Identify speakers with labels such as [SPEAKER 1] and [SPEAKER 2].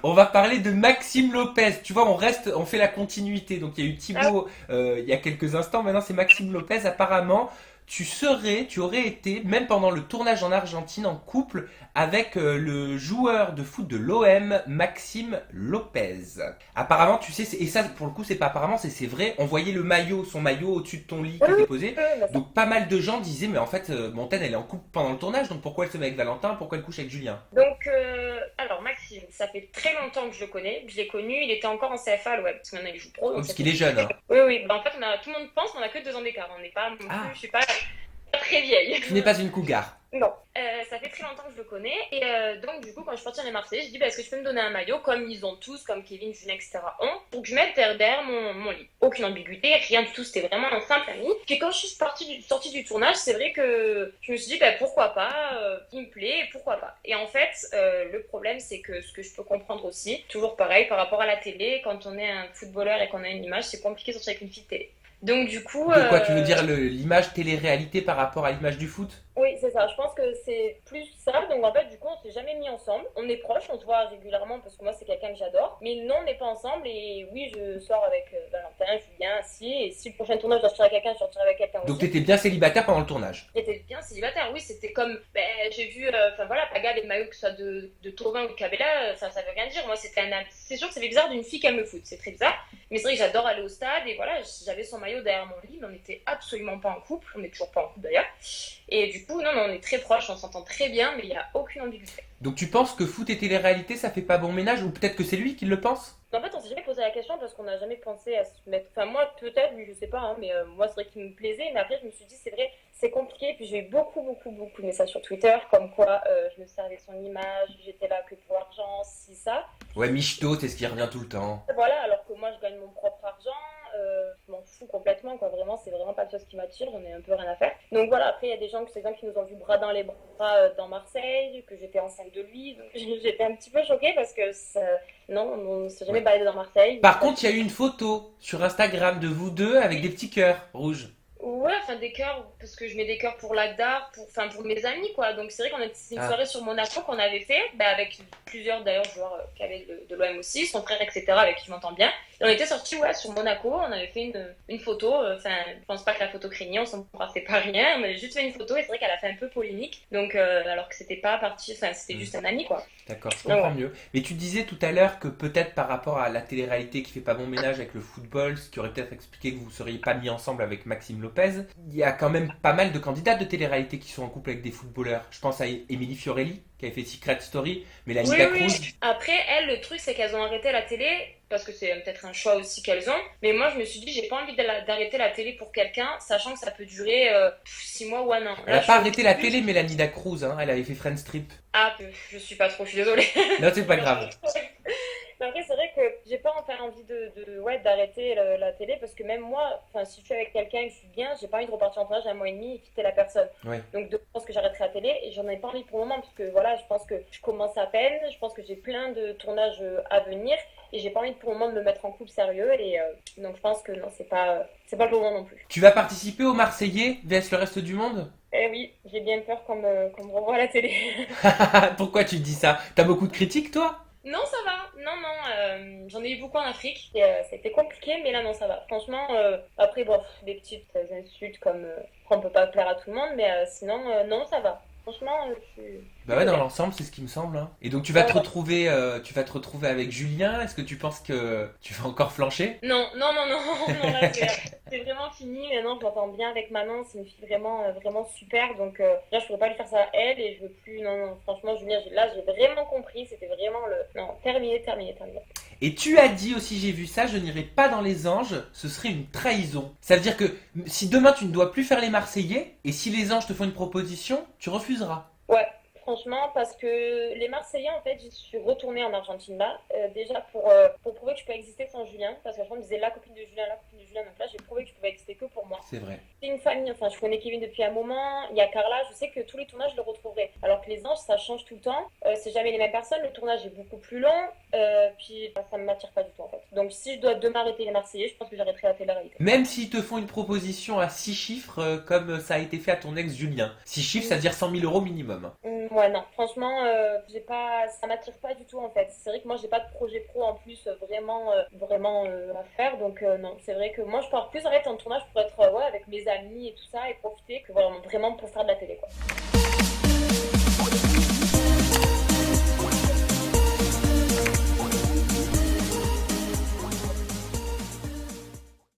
[SPEAKER 1] On va parler de Maxime Lopez. Tu vois, on fait la continuité. Donc il y a eu
[SPEAKER 2] Ah,
[SPEAKER 1] Thibaut il y a quelques instants. Maintenant c'est Maxime Lopez. Apparemment, tu aurais été, même pendant le tournage en Argentine, en couple avec le joueur de foot de l'OM, Maxime Lopez. Apparemment, tu sais, et ça pour le coup c'est pas apparemment, c'est vrai. On voyait son maillot au-dessus de ton lit
[SPEAKER 2] oui,
[SPEAKER 1] qui était
[SPEAKER 2] oui,
[SPEAKER 1] posé.
[SPEAKER 2] oui, mais ça.
[SPEAKER 1] Donc pas mal de gens disaient, mais en fait, Montaigne elle est en couple pendant le tournage. Donc pourquoi elle se met avec Valentin? Pourquoi elle couche avec Julien?
[SPEAKER 2] Donc, alors Maxime, ça fait très longtemps que je le connais. Je l'ai connu, il était encore en CFA à l'OM, parce que maintenant il joue pro,
[SPEAKER 1] Oui,
[SPEAKER 2] donc
[SPEAKER 1] parce
[SPEAKER 2] ça
[SPEAKER 1] qu'il
[SPEAKER 2] fait
[SPEAKER 1] est jeune,
[SPEAKER 2] très.
[SPEAKER 1] hein.
[SPEAKER 2] Oui, oui, bah, en fait, tout le monde pense qu'on a que 2 ans d'écart. On n'est pas non plus, je
[SPEAKER 1] Ah,
[SPEAKER 2] suis pas très vieille.
[SPEAKER 1] tu n'es pas une cougar.
[SPEAKER 2] Non. Ça fait très longtemps que je le connais. Et donc, du coup, quand je suis partie à Marseille, je dis bah, est-ce que tu peux me donner un maillot, comme ils ont tous, comme Kevin, Julien, etc. ont, pour que je mette derrière mon lit. Aucune ambiguïté, rien du tout, c'était vraiment un simple ami. Puis quand je suis sortie du tournage, c'est vrai que je me suis dit bah, pourquoi pas, il me plaît, pourquoi pas. Et en fait, le problème, c'est que ce que je peux comprendre aussi, toujours pareil, par rapport à la télé, quand on est un footballeur et qu'on a une image, c'est compliqué de sortir avec une fille de télé. Donc, du coup,
[SPEAKER 1] De quoi tu veux dire l'image télé-réalité par rapport à l'image du foot?
[SPEAKER 2] oui, c'est ça. Je pense que c'est plus ça. Donc en fait, du coup, on s'est jamais mis ensemble. On est proches, on se voit régulièrement parce que moi, c'est quelqu'un que j'adore. Mais non, on n'est pas ensemble. Et oui, je sors avec Valentin, Julien, si. Et si le prochain tournage, je dois sortir avec quelqu'un, je sortirai avec quelqu'un
[SPEAKER 1] Donc
[SPEAKER 2] aussi.
[SPEAKER 1] t'étais bien célibataire pendant le tournage.
[SPEAKER 2] J'étais bien célibataire, oui. C'était comme, ben, j'ai vu, enfin voilà, Paga, les maillots, que ce soit de Thauvin ou de Cabella, ça veut rien dire. Moi, c'était c'est sûr que ça fait bizarre d'une fille qui aime le foot. C'est très bizarre. Mais c'est vrai que j'adore aller au stade. Et voilà, j'avais son maillot derrière mon lit. Mais on n'était absolument pas en couple. On n'est toujours pas en couple d'ailleurs. Et du coup, non, non, on est très proches, on s'entend très bien, mais il n'y a aucune ambiguïté.
[SPEAKER 1] Donc tu penses que foot et télé-réalité ça fait pas bon ménage? Ou peut-être que c'est lui qui le pense?
[SPEAKER 2] En fait, on s'est jamais posé la question parce qu'on n'a jamais pensé à se mettre. Enfin, moi, peut-être, lui, je sais pas, hein, mais moi, c'est vrai qu'il me plaisait. Mais après, je me suis dit, c'est vrai, c'est compliqué. Puis j'ai eu beaucoup, beaucoup, beaucoup de messages sur Twitter, comme quoi je me servais de son image, j'étais là que pour l'argent, si, ça.
[SPEAKER 1] Ouais, michto, c'est ce qui revient tout le temps.
[SPEAKER 2] Voilà, alors que moi, je gagne mon propre argent. Je m'en fous complètement, quoi. Vraiment, c'est vraiment pas quelque chose qui m'attire. J'en ai un peu rien à faire. Donc voilà, après, il y a des gens, c'est des gens qui nous ont vu bras dans les bras dans Marseille, que j'étais enceinte de lui. Donc j'étais un petit peu choquée parce que non, on ne s'est jamais
[SPEAKER 1] Ouais.
[SPEAKER 2] baladé dans Marseille.
[SPEAKER 1] Par contre, il y a eu une photo sur Instagram de vous deux avec des petits cœurs rouges.
[SPEAKER 2] Ouais, enfin des cœurs, parce que je mets des cœurs pour l'Agdar, enfin pour mes amis, quoi. Donc c'est vrai c'est une
[SPEAKER 1] Ah,
[SPEAKER 2] soirée sur Monaco qu'on avait fait, bah, avec plusieurs d'ailleurs joueurs qui avaient de l'OM aussi, son frère, etc., avec qui je m'entends bien. Et on était sortis, ouais, sur Monaco, on avait fait une photo, enfin, je pense pas que la photo craignait, on s'embrassait pas rien, on avait juste fait une photo, et c'est vrai qu'elle a fait un peu polémique, donc alors que c'était pas parti, enfin, c'était
[SPEAKER 1] hmm,
[SPEAKER 2] juste un ami, quoi.
[SPEAKER 1] d'accord, je
[SPEAKER 2] Donc
[SPEAKER 1] comprends
[SPEAKER 2] ouais.
[SPEAKER 1] mieux. Mais tu disais tout à l'heure que peut-être par rapport à la télé-réalité qui fait pas bon ménage avec le football, ce qui aurait peut-être expliqué que vous seriez pas mis ensemble avec Maxime Lopez, il y a quand même pas mal de candidates de télé-réalité qui sont en couple avec des footballeurs. Je pense à Émilie Fiorelli, qui avait fait Secret Story, Mélanie
[SPEAKER 2] Oui, oui.
[SPEAKER 1] Dacruz.
[SPEAKER 2] Après, elles, le truc, c'est qu'elles ont arrêté la télé parce que c'est peut-être un choix aussi qu'elles ont. Mais moi, je me suis dit, j'ai pas envie d'arrêter la télé pour quelqu'un, sachant que ça peut durer 6 mois ou un an.
[SPEAKER 1] Elle a
[SPEAKER 2] Là, je
[SPEAKER 1] pas
[SPEAKER 2] suis au
[SPEAKER 1] arrêté la
[SPEAKER 2] début.
[SPEAKER 1] télé, Mélanie Dacruz, hein, elle avait fait Friends Strip.
[SPEAKER 2] Ah, je suis pas trop, je suis désolée.
[SPEAKER 1] Non, c'est pas grave.
[SPEAKER 2] Mais après, c'est vrai que j'ai pas enfin envie ouais, d'arrêter la télé parce que même moi, enfin, si je suis avec quelqu'un et que je suis bien, j'ai pas envie de repartir en tournage un mois et demi et quitter la personne.
[SPEAKER 1] Ouais.
[SPEAKER 2] Donc, je pense que j'arrêterai la télé et j'en ai pas envie pour le moment parce que voilà, je pense que je commence à peine, je pense que j'ai plein de tournages à venir et j'ai pas envie pour le moment de me mettre en couple sérieux et donc je pense que non, c'est pas le moment non plus.
[SPEAKER 1] Tu vas participer au Marseillais vs le reste du monde?
[SPEAKER 2] Eh oui, j'ai bien peur qu'on me revoie à la télé.
[SPEAKER 1] Pourquoi tu dis ça? T'as beaucoup de critiques, toi?
[SPEAKER 2] Non, ça va. Non, non, j'en ai eu beaucoup en Afrique. Et, ça a été compliqué, mais là, non, ça va. Franchement, après, bon, des petites insultes comme qu'on peut pas plaire à tout le monde, mais sinon, non, ça va. Franchement, je
[SPEAKER 1] Bah
[SPEAKER 2] suis
[SPEAKER 1] ouais, dans
[SPEAKER 2] ouverte.
[SPEAKER 1] l'ensemble, c'est ce qui me semble, hein. Et donc
[SPEAKER 2] Ouais, ouais.
[SPEAKER 1] tu vas te retrouver avec Julien. Est-ce que tu penses que tu vas encore flancher?
[SPEAKER 2] Non, non, non, non, non, là, c'est vraiment fini. Maintenant, je m'entends bien avec Manon. C'est une fille vraiment, vraiment super. Donc, là, je pourrais pas lui faire ça à elle et je veux plus. Non, non, franchement, Julien, là, j'ai vraiment compris. C'était vraiment le. Non, terminé, terminé, terminé.
[SPEAKER 1] Et tu as dit aussi, j'ai vu ça, je n'irai pas dans les anges, ce serait une trahison. Ça veut dire que si demain tu ne dois plus faire les Marseillais, et si les anges te font une proposition, tu refuseras.
[SPEAKER 2] Ouais, franchement, parce que les Marseillais, en fait, je suis retournée en Argentine là, déjà pour prouver que je peux exister sans Julien, parce que je me disais la copine de Julien, Julien, donc là j'ai prouvé que je pouvais exister que pour moi.
[SPEAKER 1] C'est vrai.
[SPEAKER 2] C'est une famille, enfin je connais Kevin depuis un moment, il y a Carla, je sais que tous les tournages je le retrouverai. Alors que les anges ça change tout le temps, c'est jamais les mêmes personnes, le tournage est beaucoup plus long, puis ça me m'attire pas du tout en fait. Donc si je dois demain arrêter les Marseillais, je pense que j'arrêterai la télé-réalité.
[SPEAKER 1] Même s'ils te font une proposition à 6 chiffres, comme ça a été fait à ton ex Julien. 6 chiffres, ça veut dire 100 000 euros minimum.
[SPEAKER 2] Ouais, non, franchement, j'ai pas, ça m'attire pas du tout en fait. C'est vrai que moi j'ai pas de projet pro en plus vraiment à faire, donc non, c'est vrai que moi je pars plus arrêter en tournage pour être ouais, avec mes amis et tout ça et profiter que vraiment pour faire de la télé quoi.